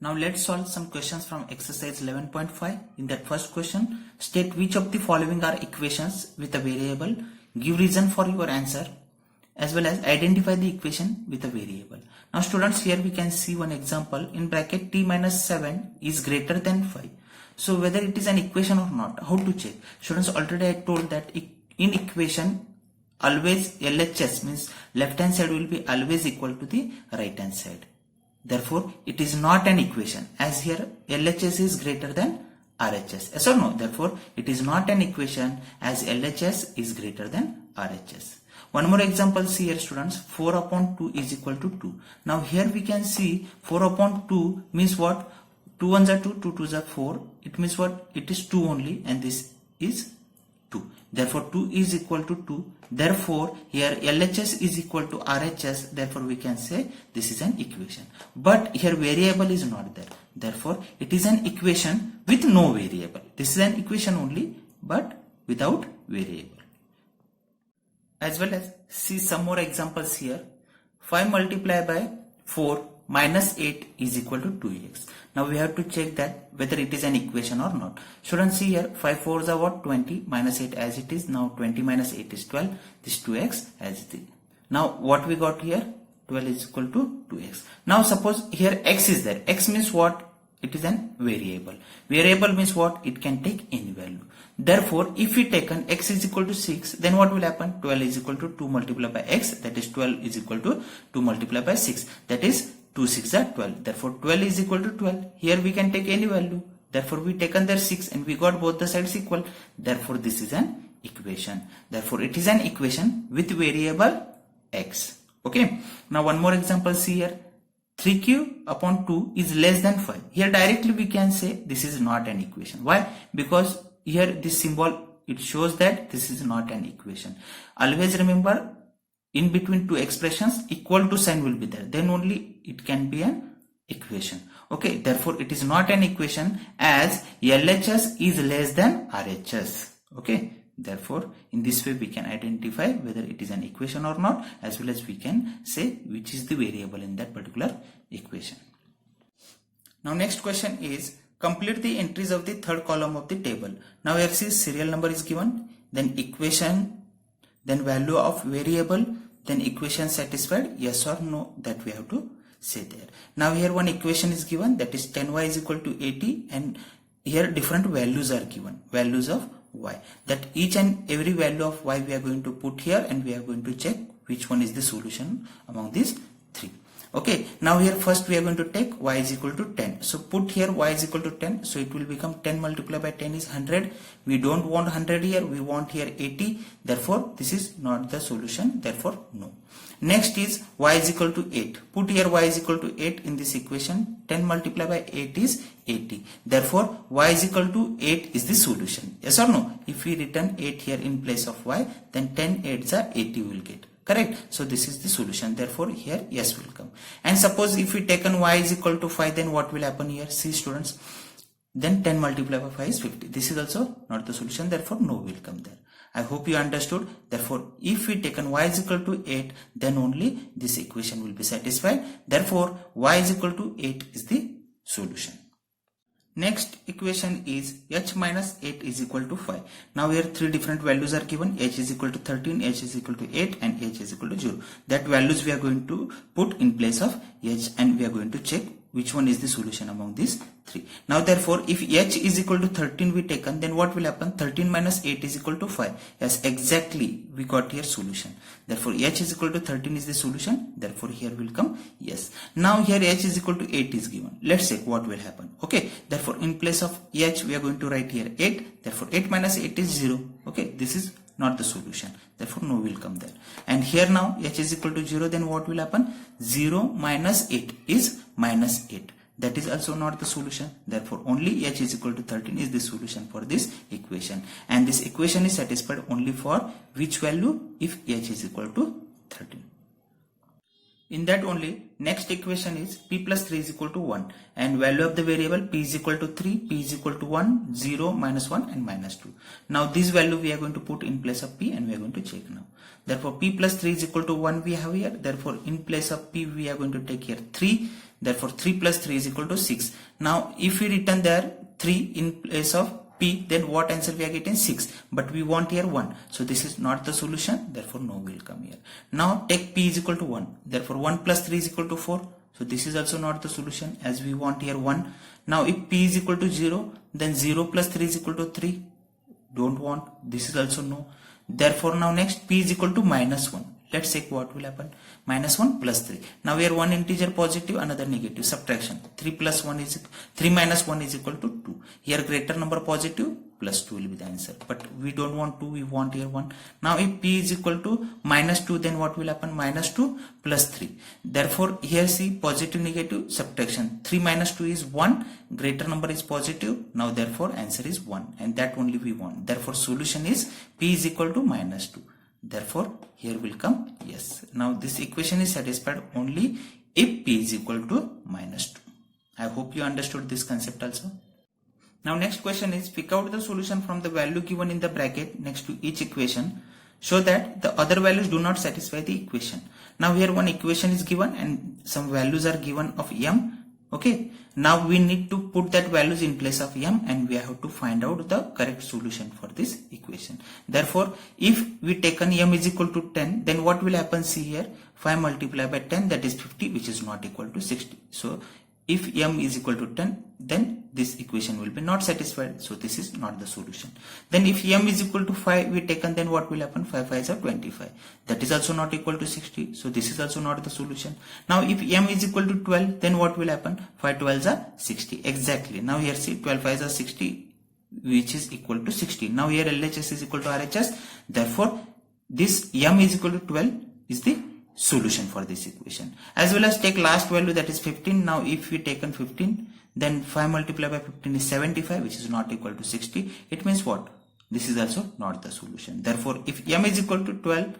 Now let's solve some questions from exercise 11.5. In that first question, state which of the following are equations with a variable, give reason for your answer, as well as identify the equation with a variable. Now students, here we can see one example in bracket t minus 7 is greater than 5. So whether it is an equation or not, how to check? Students, already I told that in equation always LHS means left hand side will be always equal to the right hand side. Therefore, it is not an equation, as here LHS is greater than RHS. Yes or no? Therefore, it is not an equation as LHS is greater than RHS. One more example, see here students, 4 upon 2 is equal to 2. Now here we can see 4 upon 2 means what? 2 ones are 2, 2 twos are 4. It means what? It is 2 only, and this is 2. Therefore 2 is equal to 2. Therefore here LHS is equal to RHS. Therefore we can say this is an equation. But here variable is not there. Therefore it is an equation with no variable. This is an equation only but without variable. As well as see some more examples here. 5 multiplied by 4 minus 8 is equal to 2x. Now we have to check that whether it is an equation or not. Students, see here 5 4s are what? 20 minus 8 as it is. Now 20 minus 8 is 12. This 2x as it is. Now what we got here? 12 is equal to 2x. Now suppose here x is there. X means what? It is an variable. Variable means what? It can take any value. Therefore, if we take an x is equal to 6, then what will happen? 12 is equal to 2 multiplied by x. That is 12 is equal to 2 multiplied by 6. That is 2 6 are 12. Therefore 12 is equal to 12. Here we can take any value. Therefore we taken there 6 and we got both the sides equal. Therefore this is an equation. Therefore it is an equation with variable x. Okay. Now one more example, see here. 3q upon 2 is less than 5. Here directly we can say this is not an equation. Why? Because here this symbol, it shows that this is not an equation. Always remember, in between two expressions equal to sign will be there, then only it can be an equation. Okay, therefore it is not an equation as LHS is less than RHS. Okay, therefore in this way we can identify whether it is an equation or not, as well as we can say which is the variable in that particular equation. Now next question is complete the entries of the third column of the table. Now here see serial number is given, then equation, then value of variable, then equation satisfied, yes or no, that we have to say there. Now here one equation is given, that is 10y is equal to 80, and here different values are given, values of y, that each and every value of y we are going to put here and we are going to check which one is the solution among these three. Okay, now here first we are going to take y is equal to 10. So put here y is equal to 10. So it will become 10 multiplied by 10 is 100. We don't want 100 here. We want here 80. Therefore, this is not the solution. Therefore, no. Next is y is equal to 8. Put here y is equal to 8 in this equation. 10 multiplied by 8 is 80. Therefore, y is equal to 8 is the solution. Yes or no? If we return 8 here in place of y, then 10 8s are 80 will get. Correct. So this is the solution. Therefore here yes will come. And suppose if we taken y is equal to 5, then what will happen here? See students, then 10 multiplied by 5 is 50. This is also not the solution. Therefore no will come there. I hope you understood. Therefore if we taken y is equal to 8, then only this equation will be satisfied. Therefore y is equal to 8 is the solution. Next equation is h minus 8 is equal to 5. Now here three different values are given. H is equal to 13, h is equal to 8 and h is equal to 0. That values we are going to put in place of h and we are going to check which one is the solution among these three. Now therefore if h is equal to 13 we taken, then what will happen? 13 minus 8 is equal to 5. Yes, exactly, we got here solution. Therefore h is equal to 13 is the solution. Therefore here will come yes. Now here h is equal to 8 is given. Let's check what will happen. Okay, therefore in place of h we are going to write here 8. Therefore 8 minus 8 is 0. Okay, this is not the solution. Therefore no will come there. And here now h is equal to 0, then what will happen? 0 minus 8 is minus 8. That is also not the solution. Therefore only h is equal to 13 is the solution for this equation. And this equation is satisfied only for which value? If h is equal to 13. In that only, next equation is p plus 3 is equal to 1 and value of the variable p is equal to 3, p is equal to 1, 0, minus 1 and minus 2. Now this value we are going to put in place of p and we are going to check now. Therefore p plus 3 is equal to 1 we have here. Therefore in place of p we are going to take here 3. Therefore 3 plus 3 is equal to 6. Now if we return there 3 in place of p, then what answer we are getting? 6, but we want here 1, so this is not the solution, therefore no will come here. Now take p is equal to 1, therefore 1 plus 3 is equal to 4, so this is also not the solution as we want here 1. Now if p is equal to 0, then 0 plus 3 is equal to 3, don't want, this is also no. Therefore now next p is equal to minus 1. Let's check what will happen. Minus 1 plus 3. Now here one integer positive, another negative. Subtraction. 3 minus 1 is equal to 2. Here greater number positive, plus 2 will be the answer. But we don't want 2, we want here 1. Now if p is equal to minus 2, then what will happen? Minus 2 plus 3. Therefore here see positive negative subtraction. 3 minus 2 is 1. Greater number is positive. Now therefore answer is 1. And that only we want. Therefore solution is p is equal to minus 2. Therefore here will come yes. Now this equation is satisfied only if p is equal to minus 2. I hope you understood this concept also. Now next question is pick out the solution from the value given in the bracket next to each equation. Show that the other values do not satisfy the equation. Now here one equation is given and some values are given of m. Okay, now we need to put that values in place of m and we have to find out the correct solution for this equation. Therefore, if we taken m is equal to 10, then what will happen? See here, 5 multiplied by 10, that is 50, which is not equal to 60. So if m is equal to 10, then this equation will be not satisfied. So this is not the solution. Then if m is equal to 5 we taken, then what will happen? 5 5 is 25. That is also not equal to 60. So this is also not the solution. Now if m is equal to 12, then what will happen? 5 12s are 60. Exactly. Now here see 12 5s are 60, which is equal to 60. Now here LHS is equal to RHS. Therefore this m is equal to 12 is the solution for this equation. As well as take last value, that is 15. Now if we taken 15, then 5 multiplied by 15 is 75, which is not equal to 60. It means what? This is also not the solution. Therefore if m is equal to 12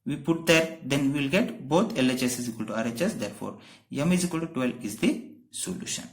we put there, then we will get both LHS is equal to RHS. Therefore m is equal to 12 is the solution.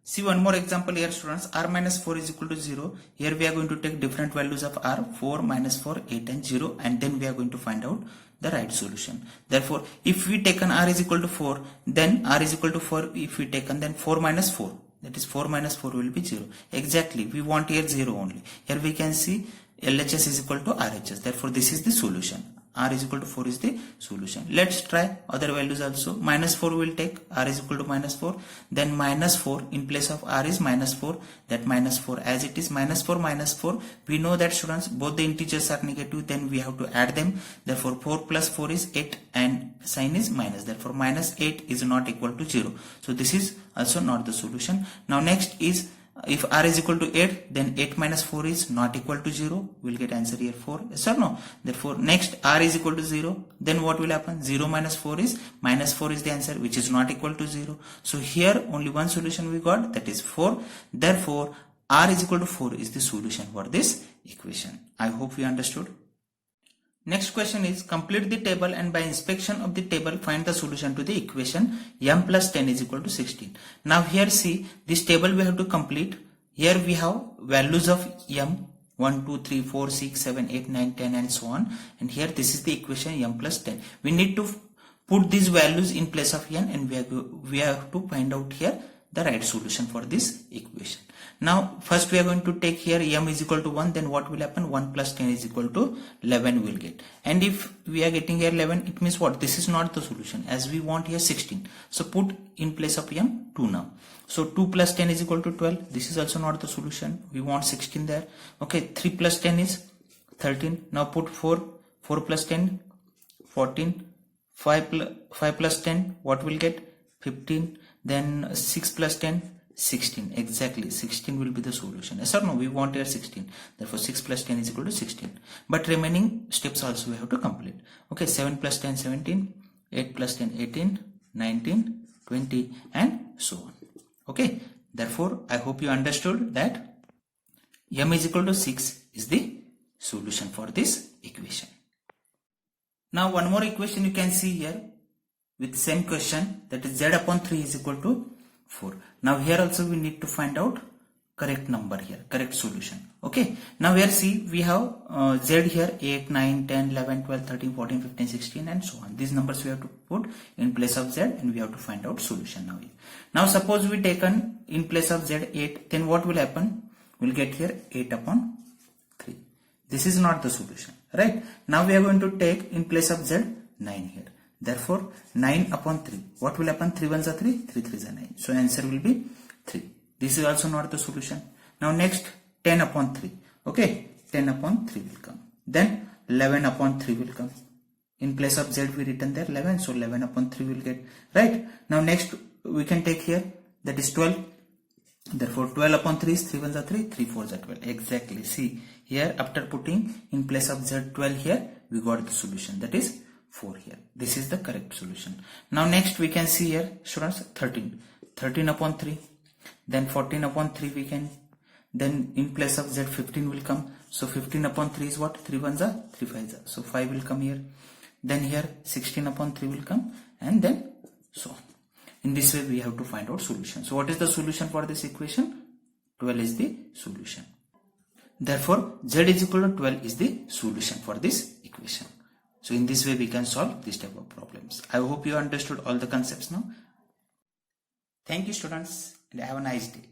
See one more example here students. R minus 4 is equal to 0. Here we are going to take different values of R, 4, minus 4, 8 and 0, and then we are going to find out the right solution. Therefore if we taken R is equal to 4, then R is equal to 4. If we taken, then 4 minus 4, that is 4 minus 4 will be 0. Exactly, we want here 0 only. Here we can see LHS is equal to RHS. Therefore this is the solution. R is equal to 4 is the solution. Let's try other values also. Minus 4 will take, R is equal to minus 4. Then minus 4 in place of R is minus 4. That minus 4 as it is minus 4 minus 4. We know that students both the integers are negative, then we have to add them. Therefore 4 plus 4 is 8 and sign is minus. Therefore minus 8 is not equal to 0. So this is also not the solution. Now next is if R is equal to 8, then 8 minus 4 is not equal to 0. We'll get answer here 4. Yes or no? Therefore next R is equal to 0. Then what will happen? 0 minus 4 is minus 4 is the answer, which is not equal to 0. So here only one solution we got, that is 4. Therefore R is equal to 4 is the solution for this equation. I hope you understood. Next question is complete the table and by inspection of the table find the solution to the equation m plus 10 is equal to 16. Now here see this table we have to complete. Here we have values of m 1, 2, 3, 4, 6, 7, 8, 9, 10 and so on. And here this is the equation m plus 10. We need to put these values in place of n and we have to find out here the right solution for this equation. Now first we are going to take here m is equal to 1, then what will happen? 1 plus 10 is equal to 11 will get. And if we are getting here 11, it means what? This is not the solution as we want here 16. So put in place of m 2 now. So 2 plus 10 is equal to 12. This is also not the solution. We want 16 there. Okay, 3 plus 10 is 13. Now put 4. 4 plus 10, 14. 5 plus 10, what will get? 15. Then 6 plus 10, 16. Exactly, 16 will be the solution. Yes or no? We want here 16. Therefore 6 plus 10 is equal to 16. But remaining steps also we have to complete. Okay, 7 plus 10, 17. 8 plus 10, 18. 19, 20 and so on. Okay, therefore I hope you understood that m is equal to 6 is the solution for this equation. Now one more equation you can see here. with same question, that is z upon 3 is equal to 4. Now here also we need to find out correct number here, correct solution. Okay, now here see we have z here 8, 9, 10, 11, 12, 13, 14, 15, 16 and so on. These numbers we have to put in place of z and we have to find out solution now here. Now suppose we taken in place of z 8, then what will happen? We'll get here 8 upon 3. This is not the solution, right? Now we are going to take in place of z 9 here. Therefore 9 upon 3. What will happen? 3 1s are 3, 3 3s are 9. So answer will be 3. This is also not the solution. Now next 10 upon 3. Okay, 10 upon 3 will come. Then 11 upon 3 will come. In place of z we written there 11. So 11 upon 3 will get. Right. Now next we can take here, that is 12. Therefore 12 upon 3 is 3 1s are 3, 3 4s are 12. Exactly. See here, after putting in place of z 12 here, we got the solution, that is 4 here. This is the correct solution. Now next we can see here, students, 13. 13 upon 3. Then 14 upon 3 we can. Then in place of z 15 will come. So 15 upon 3 is what? 3 1s are 3 5s are. So 5 will come here. Then here 16 upon 3 will come, and then so on. In this way we have to find out solution. So what is the solution for this equation? 12 is the solution. Therefore z is equal to 12 is the solution for this equation. So in this way we can solve this type of problems. I hope you understood all the concepts now. Thank you students, and have a nice day.